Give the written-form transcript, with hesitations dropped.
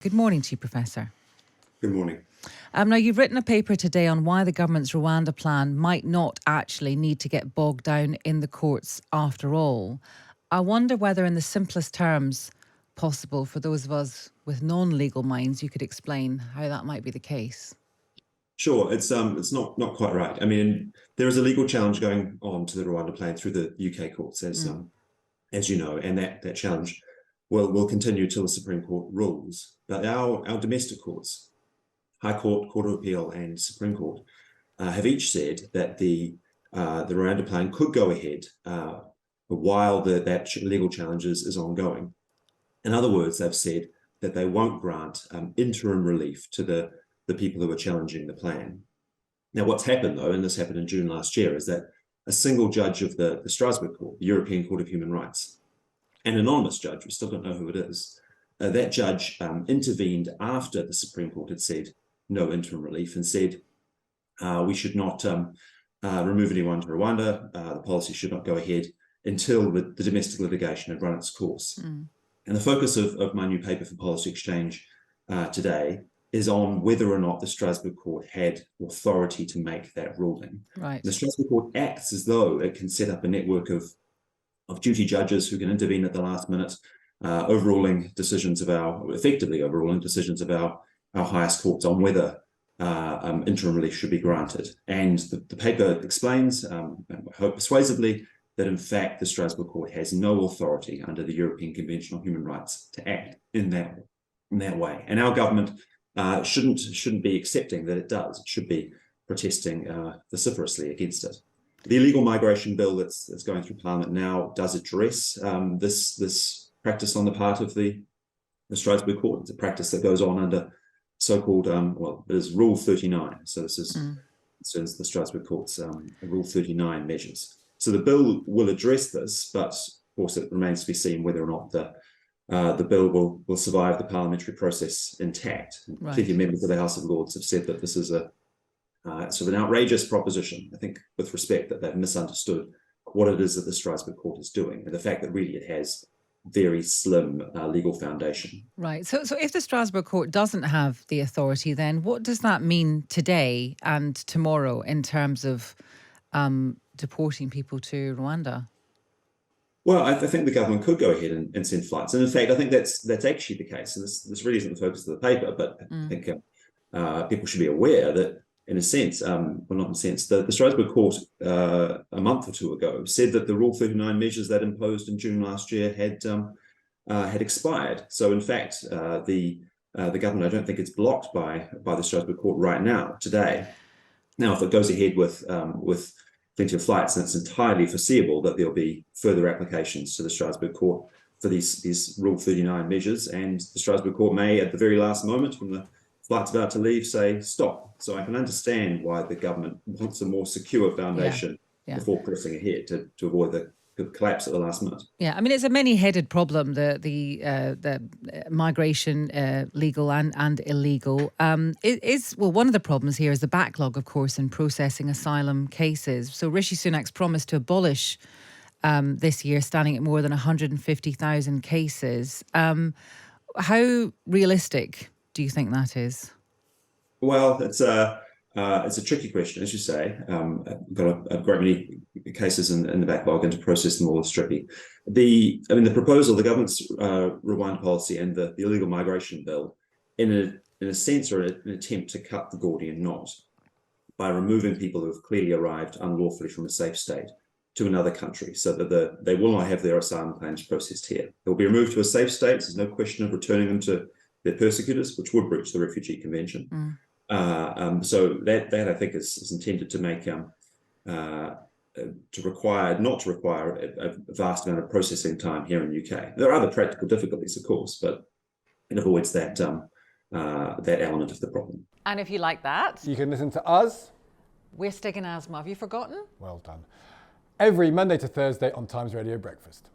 Good morning to you, Professor. Good morning. Now, you've written a paper today on why the government's Rwanda plan might not actually need to get bogged down in the courts after all. I wonder whether, in the simplest terms possible for those of us with non-legal minds, you could explain how that might be the case. Sure, it's not quite right. I mean, there is a legal challenge going on to the Rwanda plan through the UK courts, as you know, and that challenge will continue till the Supreme Court rules. But our domestic courts, High Court, Court of Appeal, and Supreme Court, have each said that the Rwanda plan could go ahead while that legal challenge is ongoing. In other words, they've said that they won't grant interim relief to the people who are challenging the plan. Now, what's happened, though, and this happened in June last year, is that a single judge of the Strasbourg Court, the European Court of Human Rights, an anonymous judge, we still don't know who it is, that judge intervened after the Supreme Court had said no interim relief and said we should not remove anyone to Rwanda, the policy should not go ahead until the domestic litigation had run its course. And the focus of my new paper for Policy Exchange today is on whether or not the Strasbourg Court had authority to make that ruling. Right. The Strasbourg Court acts as though it can set up a network of duty judges who can intervene at the last minute, effectively overruling decisions of our highest courts on whether interim relief should be granted. And the paper explains, I hope persuasively, that in fact the Strasbourg Court has no authority under the European Convention on Human Rights to act in that way. And our government shouldn't be accepting that it does. It should be protesting vociferously against it. The illegal migration bill that's going through Parliament now does address this practice on the part of the Strasbourg Court. It's a practice that goes on under so-called, it is Rule 39. So this is concerns the Strasbourg Court's Rule 39 measures. So the bill will address this, but of course it remains to be seen whether or not the bill will survive the parliamentary process intact. Right. Plenty of members of the House of Lords have said that this is a sort of an outrageous proposition. I think, with respect, that they've misunderstood what it is that the Strasbourg Court is doing, and the fact that really it has very slim legal foundation. Right. So if the Strasbourg Court doesn't have the authority, then what does that mean today and tomorrow in terms of deporting people to Rwanda? Well, I think the government could go ahead and send flights. And in fact, I think that's actually the case. And this really isn't the focus of the paper, but I think people should be aware that, in a sense, the Strasbourg Court a month or two ago said that the Rule 39 measures that imposed in June last year had expired. So in fact, the government, I don't think it's blocked by the Strasbourg Court right now, today. Now, if it goes ahead with plenty of flights, and it's entirely foreseeable that there'll be further applications to the Strasbourg Court for these Rule 39 measures, and the Strasbourg Court may, at the very last moment, when the flight's about to leave, say stop. So I can understand why the government wants a more secure foundation before pressing ahead to avoid the collapse at the last minute. Yeah, I mean, it's a many-headed problem, the migration, legal and illegal. One of the problems here is the backlog, of course, in processing asylum cases. So Rishi Sunak's promised to abolish this year, standing at more than 150,000 cases. How realistic do you think that is? Well, it's a tricky question, as you say. We've got a great many cases in the backlog, and to process them all is tricky. The proposal, the government's Rwanda policy and the illegal migration bill, in a sense, are an attempt to cut the Gordian knot by removing people who have clearly arrived unlawfully from a safe state to another country, so that they will not have their asylum claims processed here. They'll be removed to a safe state. There's no question of returning them to their persecutors, which would breach the Refugee Convention. So that I think is intended to make not to require a vast amount of processing time here in the UK. There are other practical difficulties, of course, but it avoids that element of the problem. And if you like that, you can listen to us. We're Stig and Asma. Have you forgotten? Well done. Every Monday to Thursday on Times Radio Breakfast.